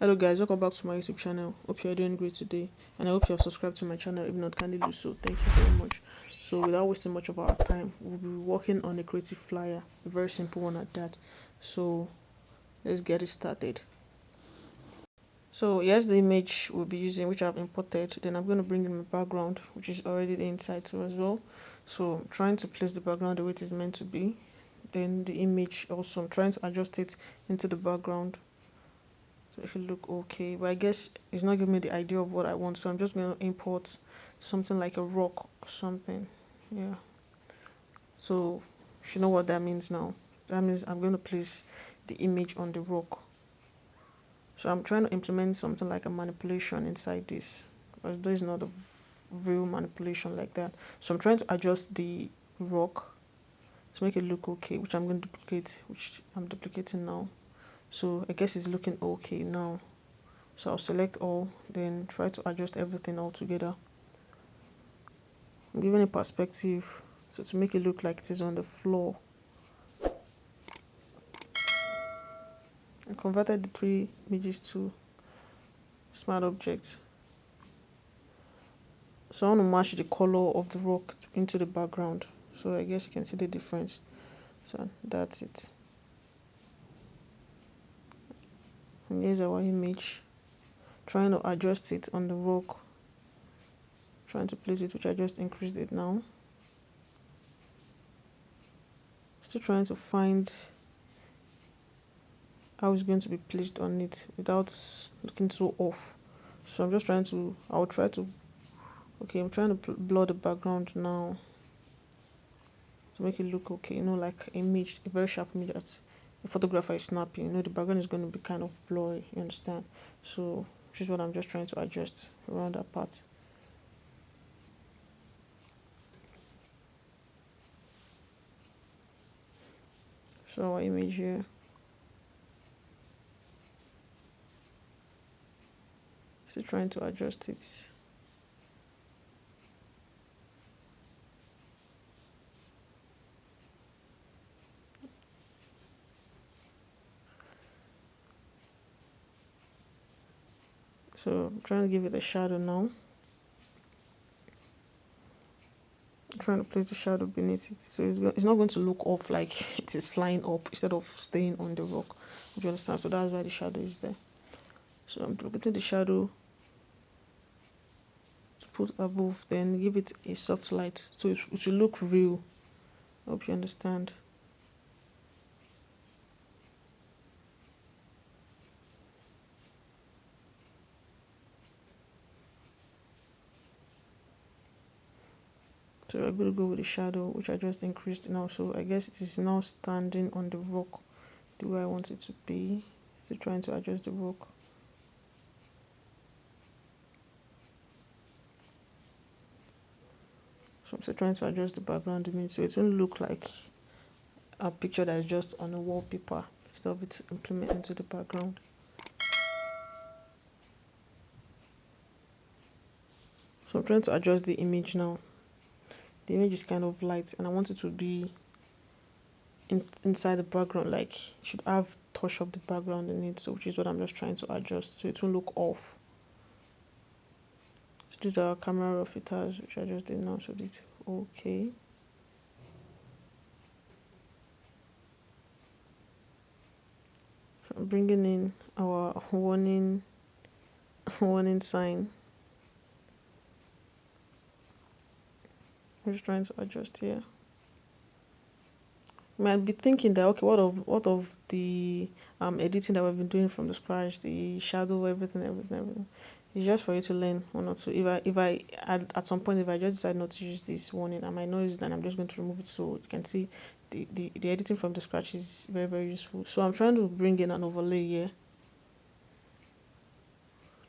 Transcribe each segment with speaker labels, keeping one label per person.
Speaker 1: Hello guys, welcome back to my YouTube channel. Hope you're doing great today, and I hope you have subscribed to my channel. If not, kindly do so. Thank you very much. So without wasting much of our time, we'll be working on a creative flyer, a very simple one at that. So let's get it started. So here's the image we'll be using, which I've imported. Then I'm going to bring in my background, which is already the inside too as well. So I'm trying to place the background the way it is meant to be. Then the image also, I'm trying to adjust it into the background. So it should look okay, but I guess it's not giving me the idea of what I want, so I'm just going to import something like a rock or something. Yeah, so you should know what that means now. That means I'm going to place the image on the rock. So I'm trying to implement something like a manipulation inside this, but there is not a real manipulation like that. So I'm trying to adjust the rock to make it look okay, which I'm going to duplicate, which I'm duplicating now. So I guess it's looking okay now. So I'll select all, then try to adjust everything all together. I'm giving a perspective, so to make it look like it is on the floor. I converted the three images to smart objects. So I want to match the color of the rock into the background. So I guess you can see the difference. So that's it. And here's our image. Trying to adjust it on the rock. Trying to place it, which I just increased it now. Still trying to find how it's going to be placed on it without looking so off. So I'm just trying to, I'll try to, okay, I'm trying to blur the background now to make it look okay, like image, a very sharp image that a photographer is snapping. The background is going to be kind of blurry, you understand? So this is what I'm just trying to adjust around that part. So our image here, still trying to adjust it. So I'm trying to give it a shadow now. I'm trying to place the shadow beneath it, so it's not going to look off like it is flying up instead of staying on the rock. Do you understand? So that's why the shadow is there. So I'm duplicating the shadow to put above, then give it a soft light so it will look real. I hope you understand. So I'm going to go with the shadow, which I just increased now. So I guess it is now standing on the rock the way I want it to be. Still trying to adjust the rock. So I'm still trying to adjust the background image so it won't look like a picture that is just on a wallpaper instead of it to implement into the background. So I'm trying to adjust the image now. The image is kind of light and I want it to be inside the background, like it should have touch of the background in it, so which is what I'm just trying to adjust so it won't look off. So these are camera raw filters which I just did now, so this okay. So I'm bringing in our warning warning sign. I'm just trying to adjust here. You might be thinking that, okay, what of the editing that we've been doing from the scratch, the shadow, everything. It's just for you to learn one or two. If I at some point, if I just decide not to use this warning, I might not use it and I'm just going to remove it, so you can see the editing from the scratch is very, very useful. So I'm trying to bring in an overlay here.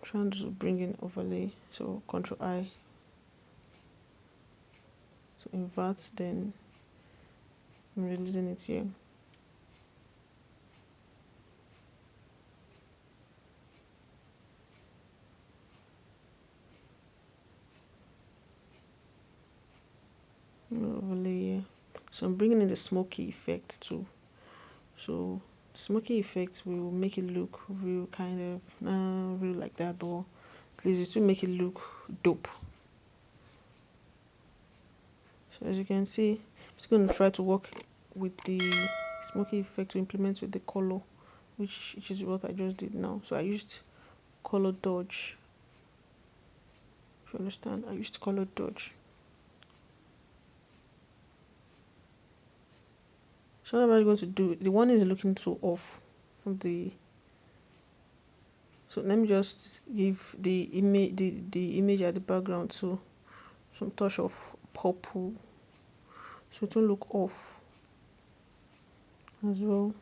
Speaker 1: Trying to bring in overlay, so Control I to invert, then I'm releasing it here. Overlay here. So I'm bringing in the smoky effect too. So smoky effect will make it look real, kind of real like that, but at least it will make it look dope. So as you can see, I'm just going to try to work with the smoky effect to implement with the color, which is what I just did now. So I used color dodge. If you understand, I used color dodge. So what am I going to do? The one is looking too off from the. So let me just give the image at the background too some touch of purple, so it won't look off as well.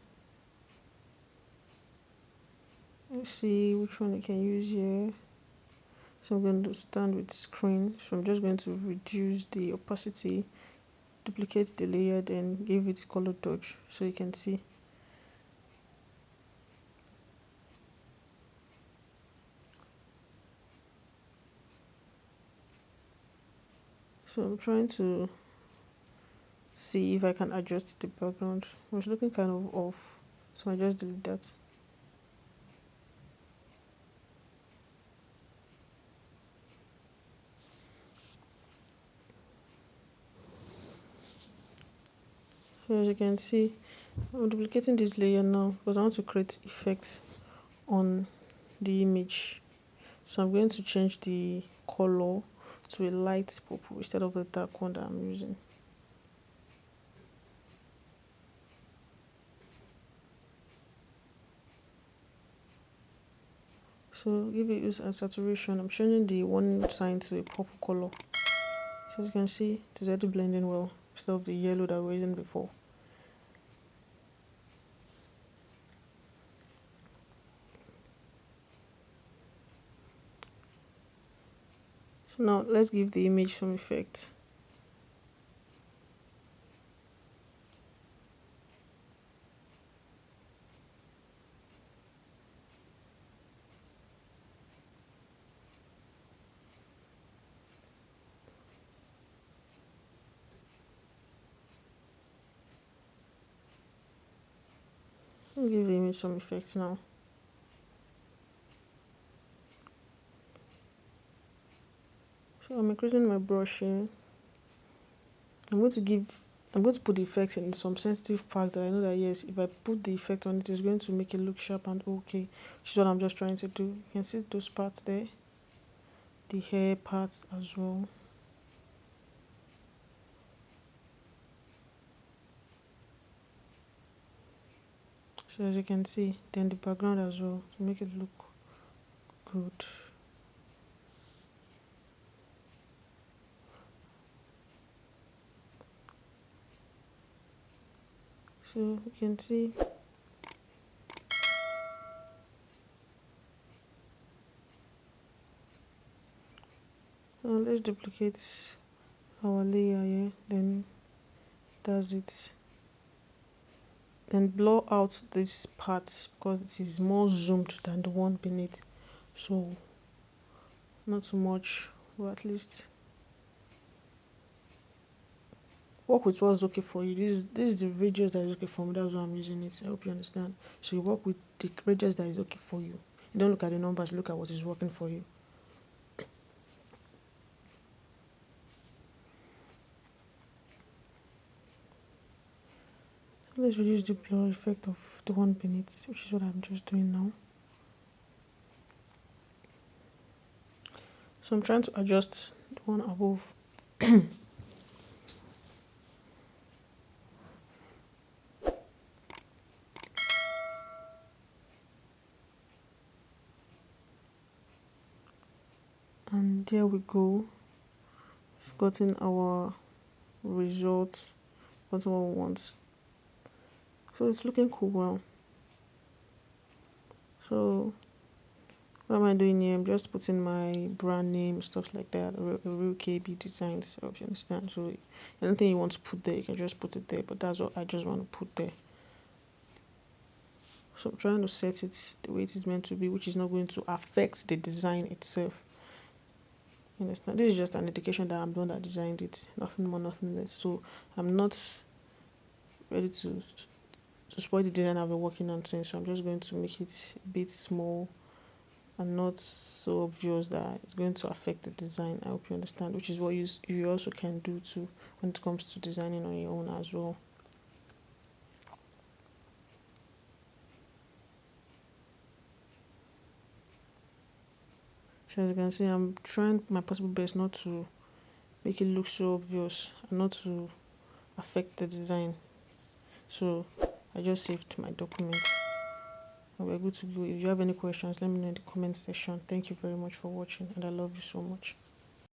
Speaker 1: Let's see which one I can use here. So I'm going to stand with screen. So I'm just going to reduce the opacity, duplicate the layer, then give it color dodge so you can see. So I'm trying to see if I can adjust the background. It was looking kind of off, so I just delete that. So as you can see, I'm duplicating this layer now because I want to create effects on the image. So I'm going to change the color to a light purple instead of the dark one that I'm using. So give it use as saturation. I'm changing the one sign to a purple color. So as you can see, it's already blending well instead of the yellow that we were using before. So now let's give the image some effect. I'll give the image some effect now. So I'm increasing my brush here. I'm going to put the effect in some sensitive part that I know that yes, if I put the effect on it, it's going to make it look sharp and okay. Which is what I'm just trying to do. You can see those parts there, the hair parts as well. So as you can see, then the background as well to make it look good. So you can see now let's duplicate our layer here, then that's it. Then blur out this part because it is more zoomed than the one beneath, so not too much, but at least work with what's okay for you. This is the radius that is okay for me, that's why I'm using it. I hope you understand. So you work with the radius that is okay for you. You don't look at the numbers, look at what is working for you. Let's reduce the blur effect of the one beneath, which is what I'm just doing now. So I'm trying to adjust the one above. And there we go. We've gotten our result, gotten what we want. So it's looking cool well. So what am I doing here? I'm just putting my brand name, stuff like that, real KB designs. I hope you understand. So anything you want to put there, you can just put it there. But that's what I just want to put there. So I'm trying to set it the way it is meant to be, which is not going to affect the design itself. You understand? This is just an indication that I'm the one that designed it. Nothing more, nothing less. So I'm not ready to to spoil the design I've been working on since. So I'm just going to make it a bit small and not so obvious that it's going to affect the design. I hope you understand, which is what you also can do too when it comes to designing on your own as well. So as you can see, I'm trying my possible best not to make it look so obvious and not to affect the design. So I just saved my document and we're good to go. If you have any questions, let me know in the comment section. Thank you very much for watching and I love you so much.